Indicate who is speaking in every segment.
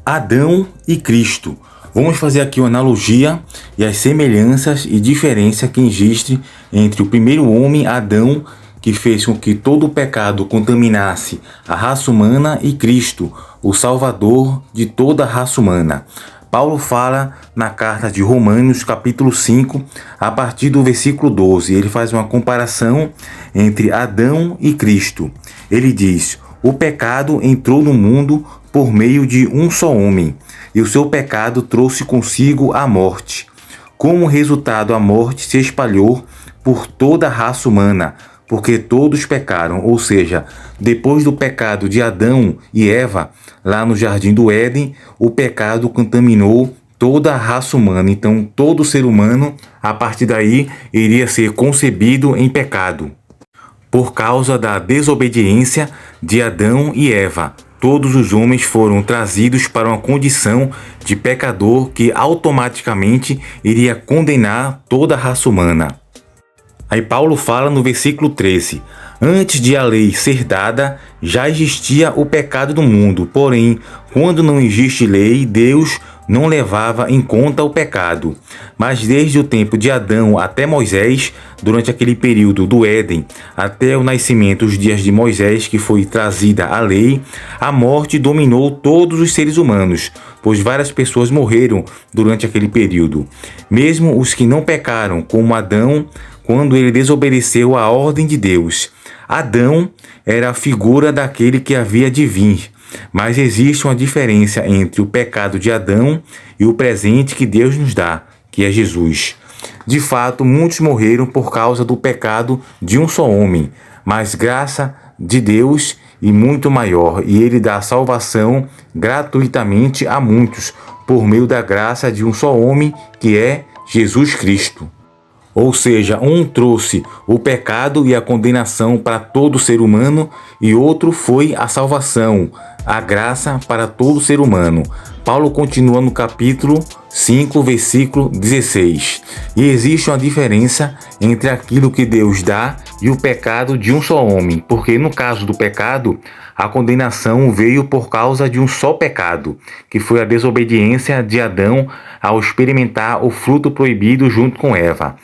Speaker 1: Adão e Cristo. Vamos fazer aqui uma analogia e as semelhanças e diferença que existe entre o primeiro homem, Adão, que fez com que todo o pecado contaminasse a raça humana, e Cristo, o Salvador de toda a raça humana. Paulo fala na carta de Romanos, capítulo 5, a partir do versículo 12. Ele faz uma comparação entre Adão e Cristo. Ele diz: o pecado entrou no mundo por meio de um só homem, e o seu pecado trouxe consigo a morte. Como resultado, a morte se espalhou por toda a raça humana, porque todos pecaram. Ou seja, depois do pecado de Adão e Eva, lá no Jardim do Éden, o pecado contaminou toda a raça humana. Então, todo ser humano, a partir daí, iria ser concebido em pecado. Por causa da desobediência de Adão e Eva, todos os homens foram trazidos para uma condição de pecador que automaticamente iria condenar toda a raça humana. Aí Paulo fala no versículo 13: antes de a lei ser dada, já existia o pecado do mundo. Porém, quando não existe lei, Deus não levava em conta o pecado. Mas desde o tempo de Adão até Moisés, durante aquele período do Éden, até o nascimento, os dias de Moisés, que foi trazida a lei, a morte dominou todos os seres humanos, pois várias pessoas morreram durante aquele período. Mesmo os que não pecaram, como Adão, quando ele desobedeceu à ordem de Deus. Adão era a figura daquele que havia de vir. Mas existe uma diferença entre o pecado de Adão e o presente que Deus nos dá, que é Jesus. De fato, muitos morreram por causa do pecado de um só homem, mas graça de Deus e muito maior, e Ele dá salvação gratuitamente a muitos, por meio da graça de um só homem, que é Jesus Cristo. Ou seja, um trouxe o pecado e a condenação para todo ser humano, e outro foi a salvação, a graça para todo ser humano. Paulo continua no capítulo 5, versículo 16. E existe uma diferença entre aquilo que Deus dá e o pecado de um só homem, porque no caso do pecado, a condenação veio por causa de um só pecado, que foi a desobediência de Adão ao experimentar o fruto proibido junto com Eva.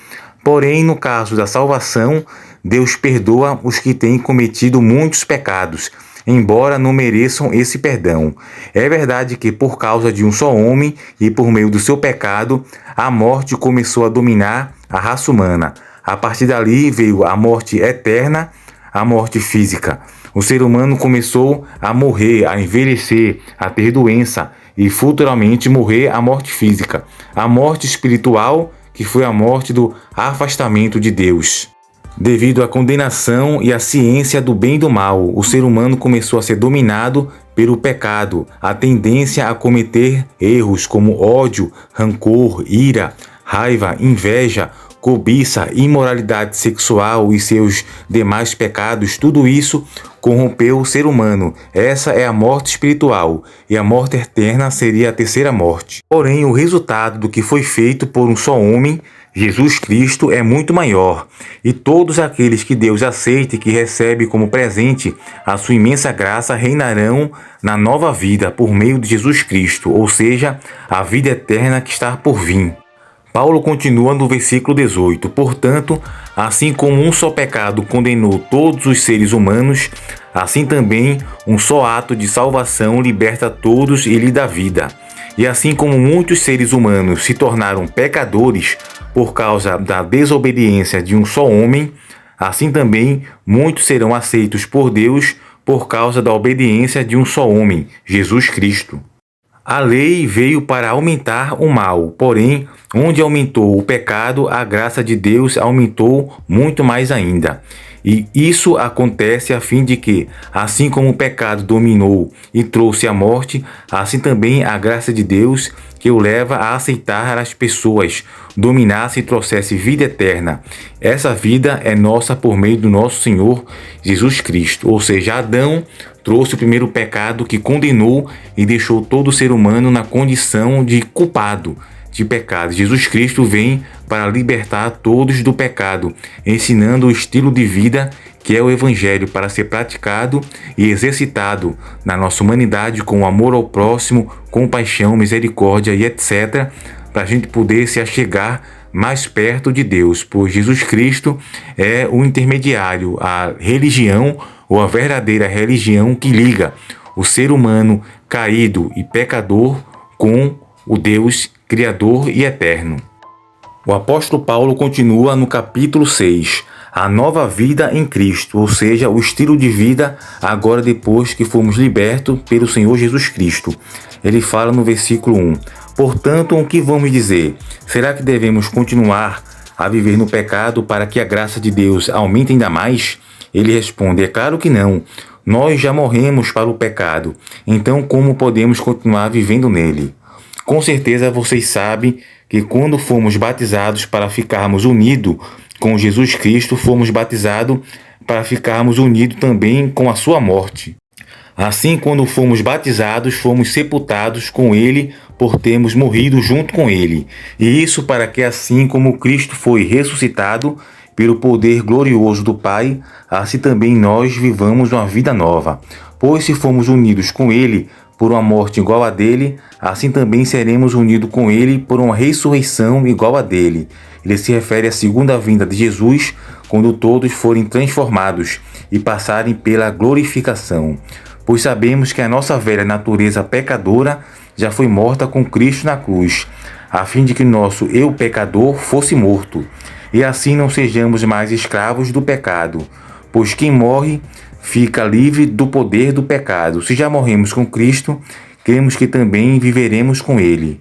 Speaker 1: Porém, no caso da salvação, Deus perdoa os que têm cometido muitos pecados, embora não mereçam esse perdão. É verdade que por causa de um só homem e por meio do seu pecado, a morte começou a dominar a raça humana. A partir dali veio a morte eterna, a morte física. O ser humano começou a morrer, a envelhecer, a ter doença e futuramente morrer a morte física. A morte espiritual, que foi a morte do afastamento de Deus. Devido à condenação e à ciência do bem e do mal, o ser humano começou a ser dominado pelo pecado, a tendência a cometer erros como ódio, rancor, ira, raiva, inveja, cobiça, imoralidade sexual e seus demais pecados. Tudo isso corrompeu o ser humano. Essa é a morte espiritual, e a morte eterna seria a terceira morte. Porém, o resultado do que foi feito por um só homem, Jesus Cristo, é muito maior, e todos aqueles que Deus aceita e que recebe como presente a sua imensa graça reinarão na nova vida por meio de Jesus Cristo, ou seja, a vida eterna que está por vir. Paulo continua no versículo 18: portanto, assim como um só pecado condenou todos os seres humanos, assim também um só ato de salvação liberta todos e lhe dá vida. E assim como muitos seres humanos se tornaram pecadores por causa da desobediência de um só homem, assim também muitos serão aceitos por Deus por causa da obediência de um só homem, Jesus Cristo. A lei veio para aumentar o mal, porém, onde aumentou o pecado, a graça de Deus aumentou muito mais ainda. E isso acontece a fim de que, assim como o pecado dominou e trouxe a morte, assim também a graça de Deus, que o leva a aceitar as pessoas, dominasse e trouxesse vida eterna. Essa vida é nossa por meio do nosso Senhor Jesus Cristo. Ou seja, Adão trouxe o primeiro pecado que condenou e deixou todo ser humano na condição de culpado. de pecado. Jesus Cristo vem para libertar todos do pecado, ensinando o estilo de vida que é o Evangelho para ser praticado e exercitado na nossa humanidade com amor ao próximo, compaixão, misericórdia e etc., para a gente poder se achegar mais perto de Deus, pois Jesus Cristo é o intermediário, a religião ou a verdadeira religião que liga o ser humano caído e pecador com o Deus Criador e Eterno. O apóstolo Paulo continua no capítulo 6, a nova vida em Cristo, ou seja, o estilo de vida agora depois que fomos libertos pelo Senhor Jesus Cristo. Ele fala no versículo 1, portanto, o que vamos dizer? Será que devemos continuar a viver no pecado para que a graça de Deus aumente ainda mais? Ele responde, é claro que não. Nós já morremos para o pecado, então como podemos continuar vivendo nele? Com certeza vocês sabem que quando fomos batizados para ficarmos unidos com Jesus Cristo, fomos batizados para ficarmos unidos também com a sua morte. Assim, quando fomos batizados, fomos sepultados com ele por termos morrido junto com ele. E isso para que assim como Cristo foi ressuscitado pelo poder glorioso do Pai, assim também nós vivamos uma vida nova. Pois se fomos unidos com ele por uma morte igual a dele, assim também seremos unidos com ele por uma ressurreição igual a dele. Ele se refere à segunda vinda de Jesus, quando todos forem transformados e passarem pela glorificação. Pois sabemos que a nossa velha natureza pecadora já foi morta com Cristo na cruz, a fim de que nosso eu pecador fosse morto, e assim não sejamos mais escravos do pecado, pois quem morre fica livre do poder do pecado. Se já morremos com Cristo, cremos que também viveremos com ele.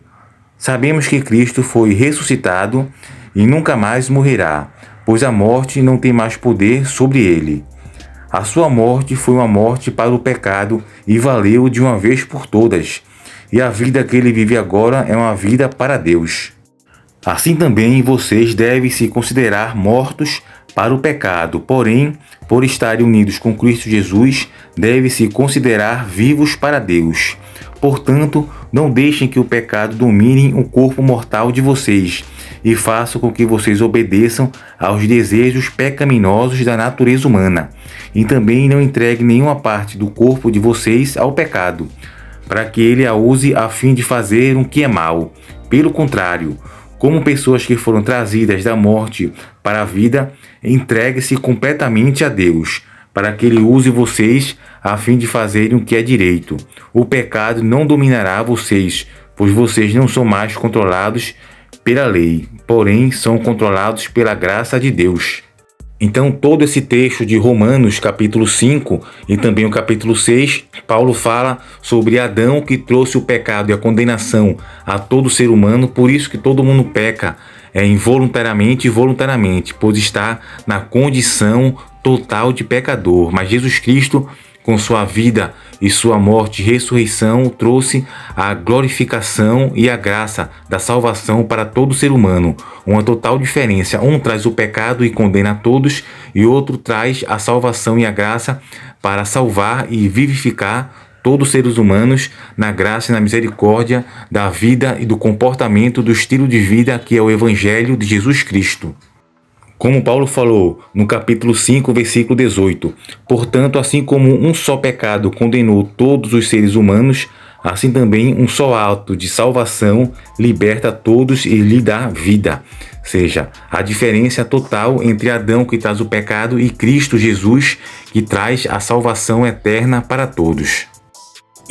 Speaker 1: Sabemos que Cristo foi ressuscitado e nunca mais morrerá, pois a morte não tem mais poder sobre ele. A sua morte foi uma morte para o pecado e valeu de uma vez por todas, e a vida que ele vive agora é uma vida para Deus. Assim também vocês devem se considerar mortos para o pecado, porém, por estarem unidos com Cristo Jesus, devem se considerar vivos para Deus. Portanto, não deixem que o pecado domine o corpo mortal de vocês e faça com que vocês obedeçam aos desejos pecaminosos da natureza humana. E também não entreguem nenhuma parte do corpo de vocês ao pecado, para que ele a use a fim de fazer o que é mal. Pelo contrário, como pessoas que foram trazidas da morte para a vida, entregue-se completamente a Deus, para que ele use vocês a fim de fazerem o que é direito. O pecado não dominará vocês, pois vocês não são mais controlados pela lei, porém são controlados pela graça de Deus. Então, todo esse texto de Romanos, capítulo 5 e também o capítulo 6, Paulo fala sobre Adão que trouxe o pecado e a condenação a todo ser humano, por isso que todo mundo peca involuntariamente e voluntariamente, pois está na condição total de pecador. Mas Jesus Cristo, com sua vida e sua morte e ressurreição, trouxe a glorificação e a graça da salvação para todo ser humano. Uma total diferença. Um traz o pecado e condena a todos, e outro traz a salvação e a graça para salvar e vivificar todos os seres humanos na graça e na misericórdia da vida e do comportamento do estilo de vida que é o Evangelho de Jesus Cristo. Como Paulo falou no capítulo 5, versículo 18, portanto, assim como um só pecado condenou todos os seres humanos, assim também um só ato de salvação liberta a todos e lhe dá vida. Ou seja, a diferença total entre Adão, que traz o pecado, e Cristo Jesus, que traz a salvação eterna para todos.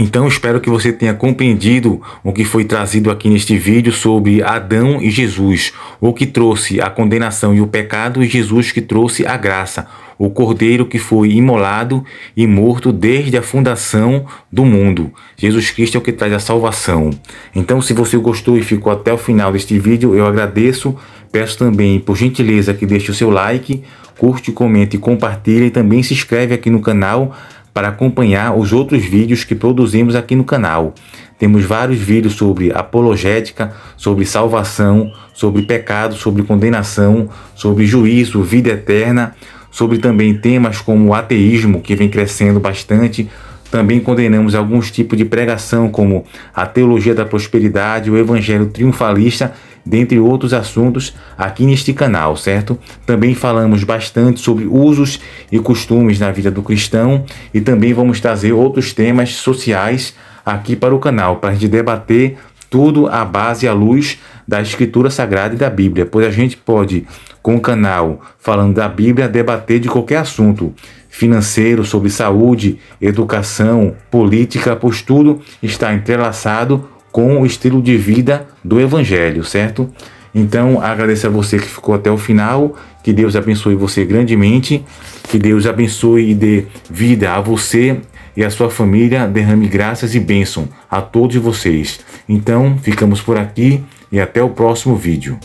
Speaker 1: Então espero que você tenha compreendido o que foi trazido aqui neste vídeo sobre Adão e Jesus, o que trouxe a condenação e o pecado, e Jesus que trouxe a graça, o Cordeiro que foi imolado e morto desde a fundação do mundo. Jesus Cristo é o que traz a salvação. Então, se você gostou e ficou até o final deste vídeo, eu agradeço. Peço também, por gentileza, que deixe o seu like, curte, comente e compartilhe, e também se inscreve aqui no canal para acompanhar os outros vídeos que produzimos aqui no canal. Temos vários vídeos sobre apologética, sobre salvação, sobre pecado, sobre condenação, sobre juízo, vida eterna, sobre também temas como o ateísmo, que vem crescendo bastante, Também condenamos alguns tipos de pregação, como a teologia da prosperidade, o evangelho triunfalista, dentre outros assuntos aqui neste canal, certo? Também falamos bastante sobre usos e costumes na vida do cristão e também vamos trazer outros temas sociais aqui para o canal, para a gente debater tudo à base e à luz da Escritura Sagrada e da Bíblia, pois a gente pode, com o canal falando da Bíblia, debater de qualquer assunto financeiro, sobre saúde, educação, política, pois tudo está entrelaçado com o estilo de vida do Evangelho, certo? Então, agradeço a você que ficou até o final, que Deus abençoe você grandemente, que Deus abençoe e dê vida a você e a sua família, derrame graças e bênção a todos vocês. Então, ficamos por aqui e até o próximo vídeo.